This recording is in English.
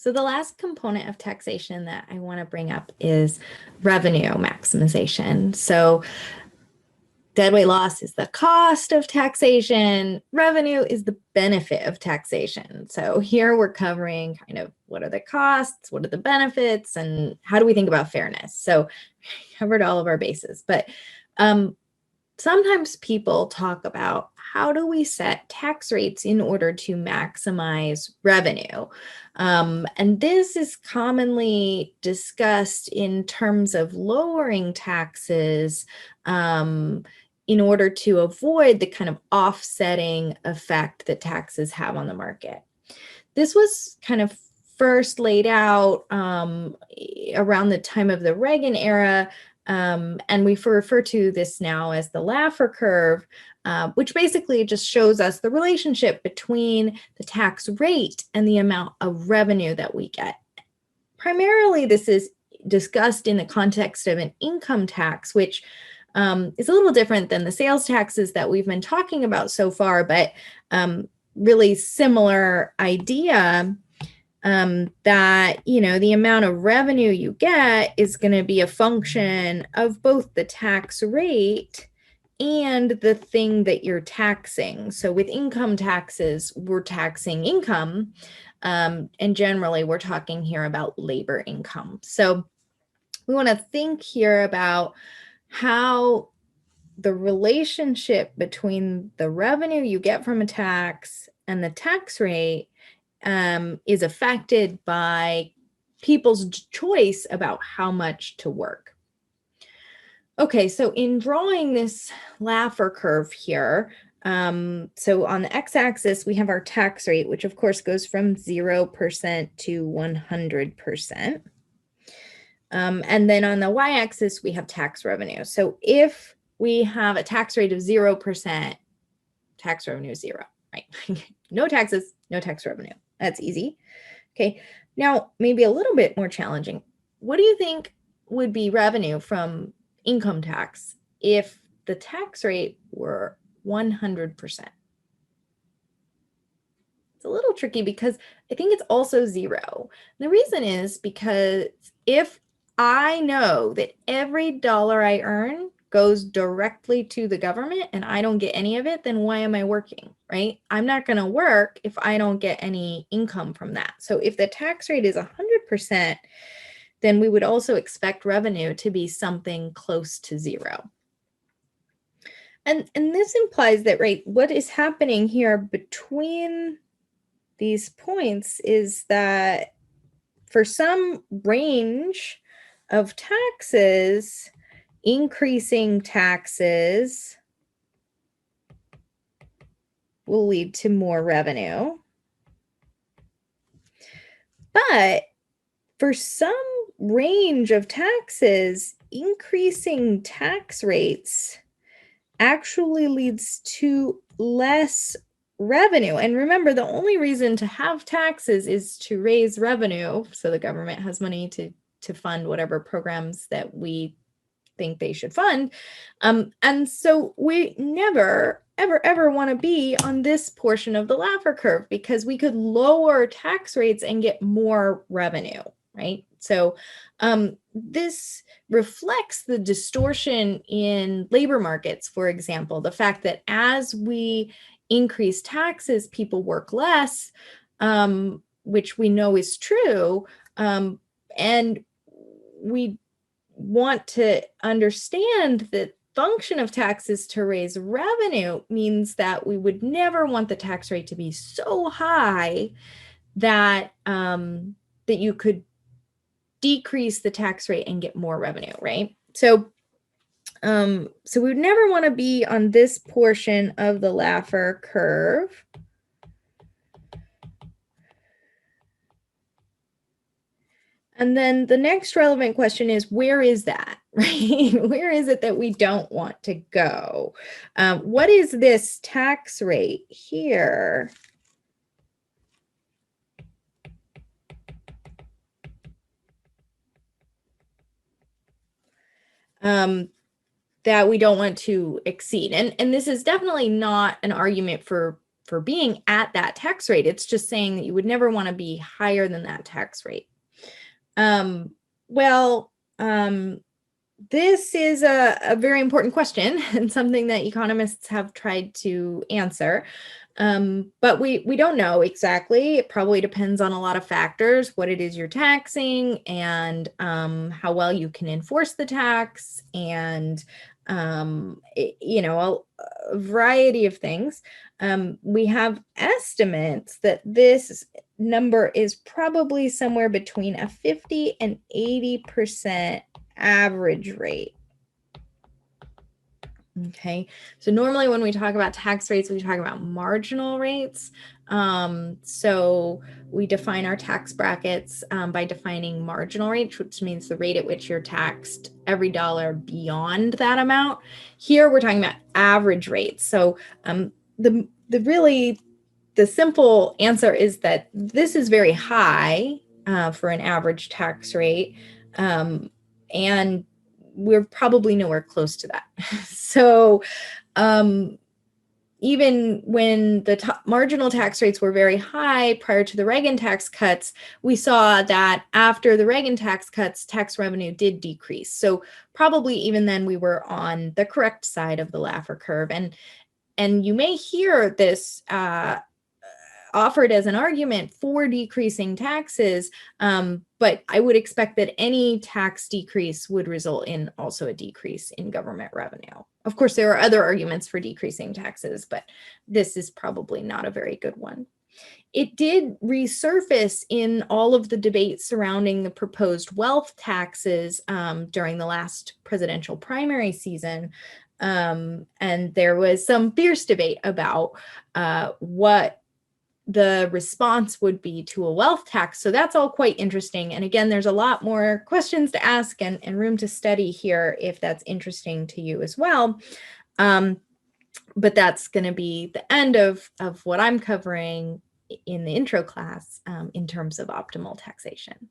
So the last component of taxation that I want to bring up is revenue maximization. So deadweight loss is the cost of taxation. Revenue is the benefit of taxation. So here we're covering kind of what are the costs, what are the benefits, and how do we think about fairness? So covered all of our bases. But sometimes people talk about how do we set tax rates in order to maximize revenue? And this is commonly discussed in terms of lowering taxes in order to avoid the kind of offsetting effect that taxes have on the market. This was kind of first laid out around the time of the Reagan era, and we refer to this now as the Laffer Curve, which basically just shows us the relationship between the tax rate and the amount of revenue that we get. Primarily, this is discussed in the context of an income tax, which is a little different than the sales taxes that we've been talking about so far, but really similar idea. That, the amount of revenue you get is going to be a function of both the tax rate and the thing that you're taxing. So with income taxes, we're taxing income, and generally we're talking here about labor income. So we want to think here about how the relationship between the revenue you get from a tax and the tax rate is affected by people's choice about how much to work. Okay, so in drawing this Laffer curve here, so on the x-axis, we have our tax rate, which of course goes from 0% to 100%. And then on the y-axis, we have tax revenue. So if we have a tax rate of 0%, tax revenue is 0, right? No taxes, no tax revenue. That's easy. Okay, now maybe a little bit more challenging. What do you think would be revenue from income tax if the tax rate were 100%? It's a little tricky because I think it's also 0. The reason is because if I know that every dollar I earn goes directly to the government and I don't get any of it, then why am I working, right? I'm not going to work if I don't get any income from that. So if the tax rate is 100%, then we would also expect revenue to be something close to 0. And this implies that, right, what is happening here between these points is that for some range of taxes, increasing taxes will lead to more revenue. But for some range of taxes, increasing tax rates actually leads to less revenue. And remember, the only reason to have taxes is to raise revenue so the government has money to fund whatever programs that we think they should fund. And so we never, ever want to be on this portion of the Laffer curve because we could lower tax rates and get more revenue, right? So this reflects the distortion in labor markets, for example, the fact that as we increase taxes, people work less, which we know is true, and we want to understand that function of taxes to raise revenue means that we would never want the tax rate to be so high that that you could decrease the tax rate and get more revenue, right? So we would never want to be on this portion of the Laffer curve. And then the next relevant question is, where is that, right? Where is it that we don't want to go? What is this tax rate here? That we don't want to exceed. And this is definitely not an argument for for being at that tax rate. It's just saying that you would never want to be higher than that tax rate. Well, this is a very important question and something that economists have tried to answer. But we don't know exactly. It probably depends on a lot of factors, what it is you're taxing, and how well you can enforce the tax, and a variety of things. We have estimates that this number is probably somewhere between a 50 and 80% average rate. Okay, so normally when we talk about tax rates, we talk about marginal rates. So we define our tax brackets by defining marginal rate, which means the rate at which you're taxed every dollar beyond that amount. Here we're talking about average rates. So the simple answer is that this is very high for an average tax rate, and we're probably nowhere close to that. So even when the marginal tax rates were very high prior to the Reagan tax cuts, we saw that after the Reagan tax cuts, tax revenue did decrease. So probably even then we were on the correct side of the Laffer curve. And you may hear this offered as an argument for decreasing taxes, but I would expect that any tax decrease would result in also a decrease in government revenue. Of course, there are other arguments for decreasing taxes, but this is probably not a very good one. It did resurface in all of the debates surrounding the proposed wealth taxes during the last presidential primary season. And there was some fierce debate about what the response would be to a wealth tax. So that's all quite interesting. And again, there's a lot more questions to ask and room to study here if that's interesting to you as well. But that's going to be the end of what I'm covering in the intro class in terms of optimal taxation.